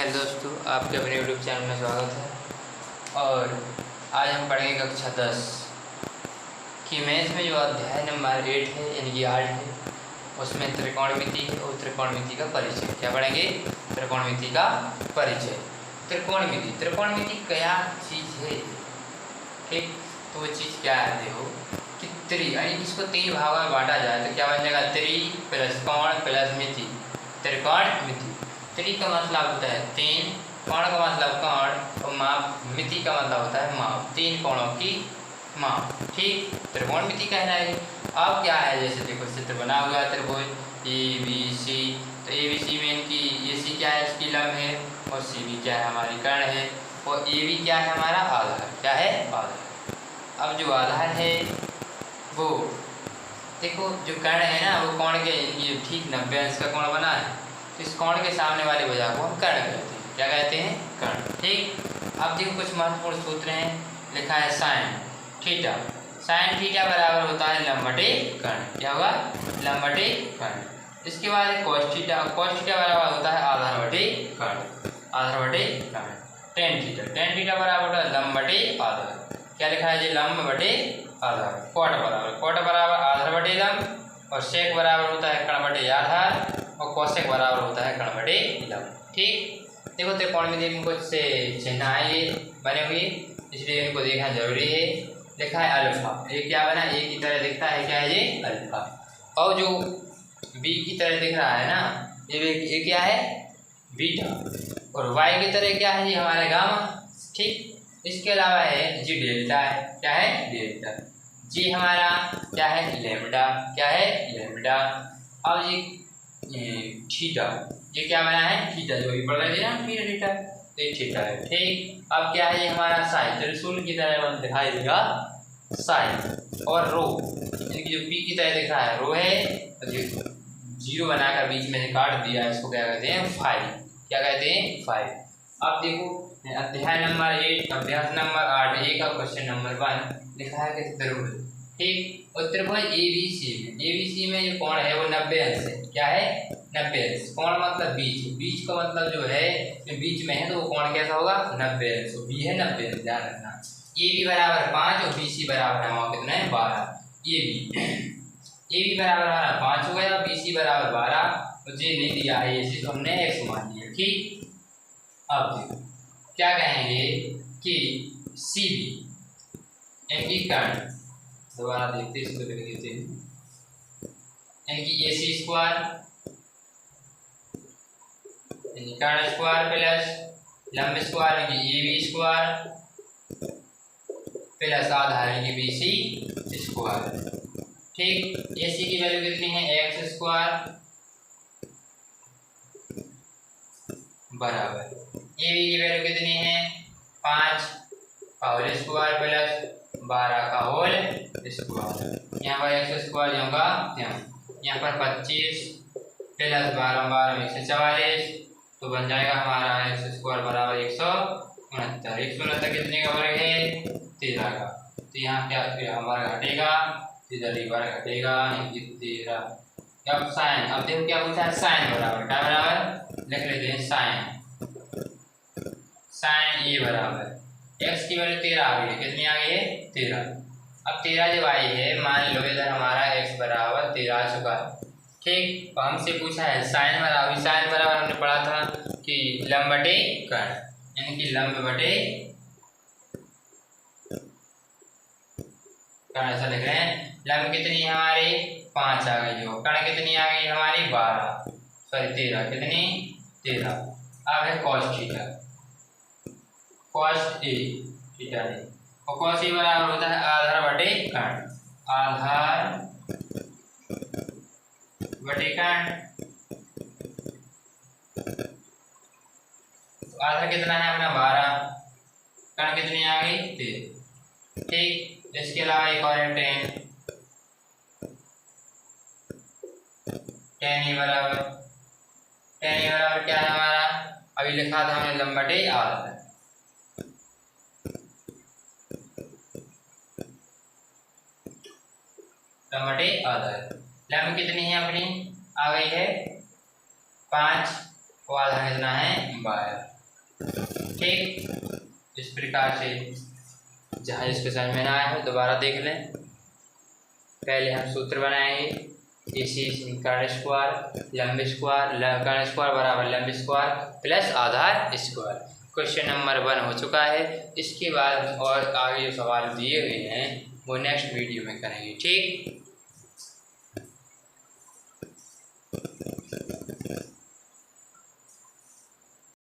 Hello दोस्तों, आपके अपने यूट्यूब चैनल में स्वागत है। और आज हम पढ़ेंगे कक्षा 10 की मैथ में जो अध्याय नंबर 8 है यानी कि 8 है, उसमें त्रिकोणमिति है और त्रिकोणमिति का परिचय। क्या पढ़ेंगे? त्रिकोणमिति का परिचय। त्रिकोणमिति क्या चीज़ है? ठीक, तो वो चीज़ क्या है? देखो कि त्रि यानी इसको 3 भागों में बांटा जाए तो क्या बन जाएगा? त्रि प्लस कोण प्लस मिति, त्रिकोणमिति। त्रि का मतलब होता है 3, कोण का मतलब कोण और माप, मिति का मतलब होता है माप, 3 कोणों की माप। ठीक, त्रिकोणमिति कहना है। अब क्या है, जैसे देखो चित्र बना हुआ है त्रिभुज ए बी सी, तो ए बी सी में इनकी ये सी क्या है? इसकी लंब है, और सी भी क्या है? हमारी कर्ण है, और ए भी क्या है? हमारा आधार। क्या है? आधार। अब जो आधार है वो देखो, जो कर्ण है ना वो कोण के ये ठीक 90 अंश का कोण बना है, तो इस कोण के सामने वाली भुजा को हम कर्ण कहते हैं। क्या कहते हैं? कर्ण। ठीक, अब देखो कुछ महत्वपूर्ण सूत्र हैं। लिखा है साइन थीटा। साइन थीटा बराबर होता है लंब बटे कर्ण। क्या होगा? लंब बटे कर्ण। इसके बाद है कॉस थीटा। कॉस थीटा बराबर होता है आधार बटे कर्ण। आधार बटे कर्ण। Tan theta. टेन थीटा बराबर होता है लंब बटे आधार। क्या लिखा है जी? लंब बटे आधार। कोट बराबर आधार बटे लंब, और सेक बराबर होता है कर्ण बटे आधार, और कोसेक बराबर होता है कर्ण बटे लंब। ठीक, देखो त्रिकोणमिति में कुछ से चिन्ह है ये बने हुए, इसलिए इनको देखना जरूरी है। लिखा है अल्फा। ये क्या बना? ए की तरह दिखता है। क्या है ये? अल्फा। और जो बी की तरह दिख रहा है ना, ये क्या है? बीटा। और वाई की तरह क्या है? ये हमारा गामा। ठीक, इसके अलावा है जी डेल्टा है। क्या है? डेल्टा। जी हमारा क्या है? लैम्डा। क्या है? लैम्डा। अब ये थीटा, ये क्या बना है? थीटा। जो भी पढ़ रहे थे ना, थीटा, तो ये थीटा है। ठीक, अब क्या है? ये हमारा साइन, त्रिशूल की तरह दिखाई देगा साइन। और रो, इनकी जो पी की तरह दिख रहा है रो है, तो जीरो बनाकर बीच में से काट दिया, इसको क्या कहते हैं? फाइव। क्या कहते हैं? फाइव। अब देखो अध्याय नंबर 8 अभ्यास नंबर 8 ए का क्वेश्चन नंबर 1 लिखा है कि त्रिभुज। ठीक, और त्रिभुज एबीसी में जो कोण है वो 90 अंश है। क्या है? 90 अंश। कोण मतलब बीच, बीच का मतलब जो है जो बीच में है तो वो कोण कैसा होगा? 90 अंश। बी है 90 अंश, ध्यान रखना। ए बी बराबर 5 और बी सी बराबर है कितना है? 12। ए बी बराबर हमारा 5 हो गया, बी सी बराबर 12, तो जे नहीं दिया है इसे तो हमने x मान लिया। ठीक, अब देखो क्या कहेंगे कि सी बी यानी कर्ण, दोबारा देखते हैं, इसको लिख देते हैं, यानी कि ए सी स्क्वायर यानी कर्ण स्क्वायर प्लस लंब स्क्वायर यानी कि ए बी स्क्वायर प्लस आधार यानी कि बी सी स्क्वायर। ठीक, ए सी की वैल्यू कितनी है? एक्स स्क्वायर बराबर ए बी की वैल्यू कितनी है? 5 का होल स्क्वायर प्लस 12 का होल स्क्वायर। यहाँ पर एक्स स्क्वायर होगा, यहाँ पर 25 प्लस 12 12 144, तो बन जाएगा हमारा एक्स स्क्वायर बराबर 169। 169 कितने का वर्ग है? 13 का। तो यहाँ क्या हमारा घटेगा? इधर ही वर्ग घटेगा, 13। अब साइन, अब देखो क्या पूछा है? साइन बराबर क्या बराबर? लिख लेते हैं साइन ए बराबर एक्स की वैल्यू 13 आ गई है। कितनी आ गई है? 13। अब 13 जब आई है, मान लो इधर हमारा एक्स बराबर 13 आ चुका है। ठीक, तो हमसे पूछा है साइन बराबर। साइन बराबर हमने पढ़ा था कि लंब बटे कर्ण, यानी कि लंब बटे कर्ण, ऐसा लिख रहे हैं। लंब कितनी है हमारी? 5 आ गई हो, कर्ण कितनी आ गई हमारी? 12, सॉरी 13। कितनी? 13। अब है cos theta, cos A theta है, और कॉस ए बराबर होता है आधार बटे कर्ण। आधार बटे कर्ण, आधार कितना है अपना? 12, कर्ण कितनी आ गई? 13। ठीक, इसके अलावा एक और है टेन। टेन ए बराबर क्या है हमारा? अभी लिखा था हमने लंब बटे आधार। लंब बटे आधार, लंब कितनी है अपनी? आ गई है 5, और आधार कितना है? 12। ठीक, इस प्रकार से जहाँ जिसके समझ में ना आया हो दोबारा देख लें। पहले हम सूत्र बनाएंगे इसी कर्ण स्क्वायर लंब स्क्वायर कर्ण स्क्वायर बराबर लंब स्क्वायर प्लस आधार स्क्वायर। क्वेश्चन नंबर 1 हो चुका है। इसके बाद और आगे जो सवाल दिए हुए हैं वो नेक्स्ट वीडियो में करेंगे। ठीक।